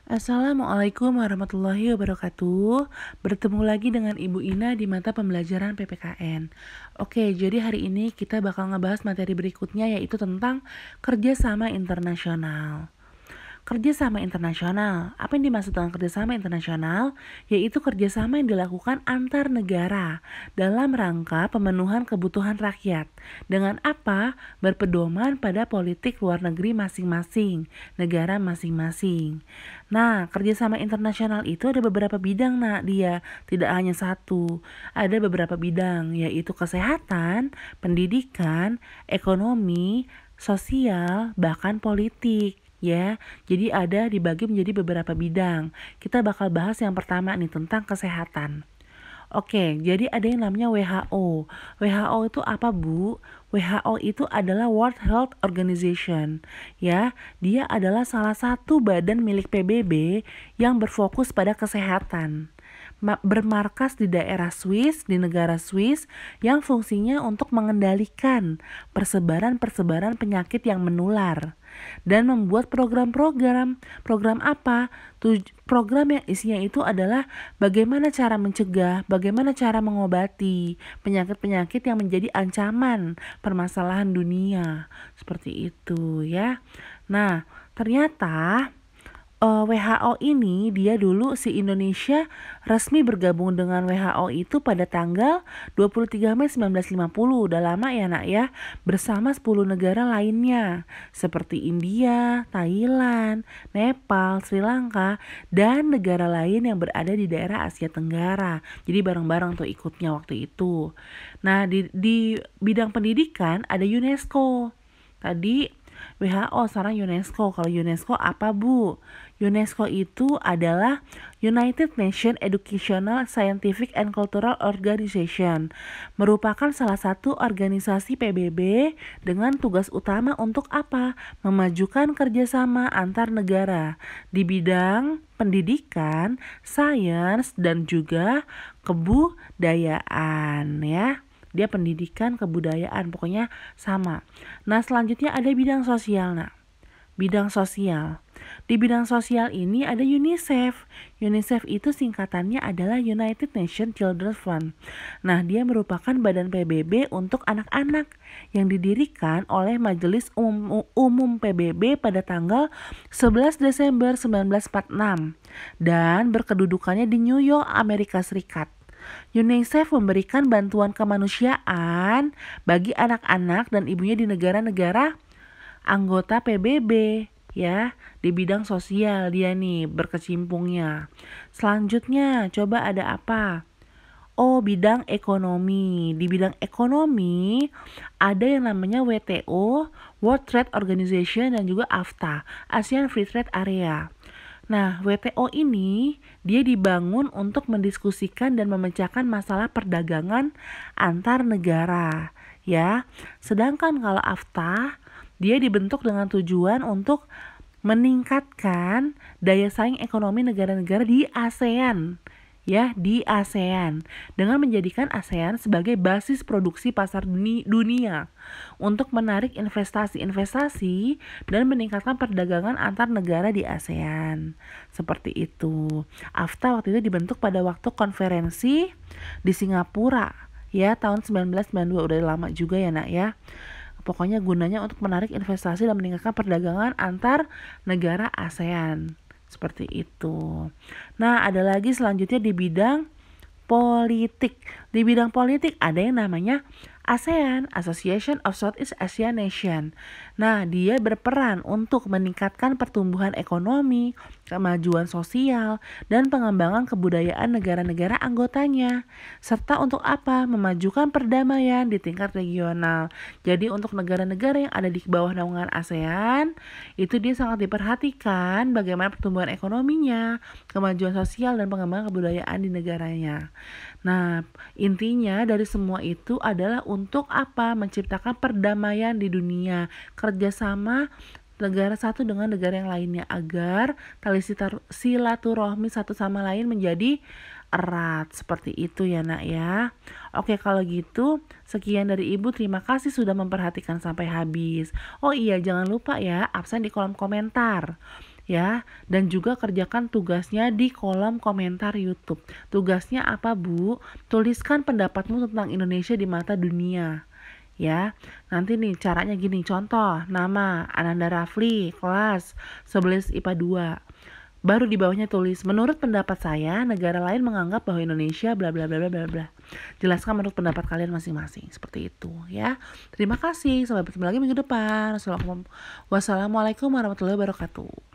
Assalamualaikum warahmatullahi wabarakatuh. Bertemu lagi dengan Ibu Ina di mata pembelajaran PPKN. Oke, jadi hari ini kita bakal ngebahas materi berikutnya yaitu tentang kerjasama internasional. Kerjasama internasional. Apa yang dimaksud dengan kerjasama internasional? Yaitu kerjasama yang dilakukan antar negara dalam rangka pemenuhan kebutuhan rakyat. Dengan apa? Berpedoman pada politik luar negeri masing-masing, negara masing-masing. Nah, kerjasama internasional itu ada beberapa bidang, dia tidak hanya satu. Ada beberapa bidang, yaitu kesehatan, pendidikan, ekonomi, sosial, bahkan politik. Ya, jadi ada dibagi menjadi beberapa bidang. Kita bakal bahas yang pertama nih tentang kesehatan. Oke, jadi ada yang namanya WHO. WHO itu apa, Bu? WHO itu adalah World Health Organization. Ya, dia adalah salah satu badan milik PBB yang berfokus pada kesehatan. Bermarkas di daerah Swiss, di negara Swiss, yang fungsinya untuk mengendalikan persebaran penyakit yang menular dan membuat program-program. Program apa? Program yang isinya itu adalah bagaimana cara mencegah, bagaimana cara mengobati penyakit-penyakit yang menjadi ancaman permasalahan dunia. Seperti itu ya. Nah, ternyata WHO ini dia dulu si Indonesia resmi bergabung dengan WHO itu pada tanggal 23 Mei 1950. Udah lama ya nak ya, bersama 10 negara lainnya seperti India, Thailand, Nepal, Sri Lanka, dan negara lain yang berada di daerah Asia Tenggara. Jadi bareng-bareng tuh ikutnya waktu itu. Nah, di bidang pendidikan ada UNESCO. Tadi WHO, sekarang UNESCO. Kalau UNESCO apa, Bu? UNESCO itu adalah United Nations Educational, Scientific and Cultural Organization. Merupakan salah satu organisasi PBB dengan tugas utama untuk apa? Memajukan kerjasama antar negara di bidang pendidikan, sains, dan juga kebudayaan ya. Dia pendidikan, kebudayaan, pokoknya sama. Nah, selanjutnya ada bidang sosial, bidang sosial. Di bidang sosial ini ada UNICEF. UNICEF itu singkatannya adalah United Nations Children's Fund. Nah, dia merupakan badan PBB untuk anak-anak yang didirikan oleh Majelis Umum PBB pada tanggal 11 Desember 1946 dan berkedudukannya di New York, Amerika Serikat. UNICEF memberikan bantuan kemanusiaan bagi anak-anak dan ibunya di negara-negara anggota PBB ya. Di bidang sosial dia nih berkecimpungnya. Selanjutnya coba ada apa? Oh, bidang ekonomi. Di bidang ekonomi ada yang namanya WTO, World Trade Organization, dan juga AFTA, ASEAN Free Trade Area. Nah, WTO ini dia dibangun untuk mendiskusikan dan memecahkan masalah perdagangan antar negara, ya. Sedangkan kalau AFTA, dia dibentuk dengan tujuan untuk meningkatkan daya saing ekonomi negara-negara di ASEAN. Ya, di ASEAN dengan menjadikan ASEAN sebagai basis produksi pasar dunia untuk menarik investasi-investasi dan meningkatkan perdagangan antar negara di ASEAN. Seperti itu. AFTA waktu itu dibentuk pada waktu konferensi di Singapura ya tahun 1992. Udah lama juga ya nak ya. Pokoknya gunanya untuk menarik investasi dan meningkatkan perdagangan antar negara ASEAN. Seperti itu. Nah, ada lagi selanjutnya di bidang politik. Di bidang politik ada yang namanya ASEAN, Association of Southeast Asian Nation. Nah, dia berperan untuk meningkatkan pertumbuhan ekonomi, kemajuan sosial, dan pengembangan kebudayaan negara-negara anggotanya. Serta untuk apa? Memajukan perdamaian di tingkat regional. Jadi untuk negara-negara yang ada di bawah naungan ASEAN, itu dia sangat diperhatikan bagaimana pertumbuhan ekonominya, kemajuan sosial, dan pengembangan kebudayaan di negaranya. Nah, intinya dari semua itu adalah untuk apa? Menciptakan perdamaian di dunia, kerjasama negara satu dengan negara yang lainnya agar tali silaturahmi satu sama lain menjadi erat. Seperti itu ya nak ya. Oke, kalau gitu sekian dari Ibu, terima kasih sudah memperhatikan sampai habis. Oh iya, jangan lupa ya absen di kolom komentar ya, dan juga kerjakan tugasnya di kolom komentar YouTube. Tugasnya apa, Bu? Tuliskan pendapatmu tentang Indonesia di mata dunia. Ya, nanti nih caranya gini, contoh, nama Ananda Rafli, kelas 11 IPA 2. Baru di bawahnya tulis, menurut pendapat saya, negara lain menganggap bahwa Indonesia bla bla bla bla bla bla. Jelaskan menurut pendapat kalian masing-masing, seperti itu ya. Terima kasih, sampai bertemu lagi minggu depan. Wassalamualaikum warahmatullahi wabarakatuh.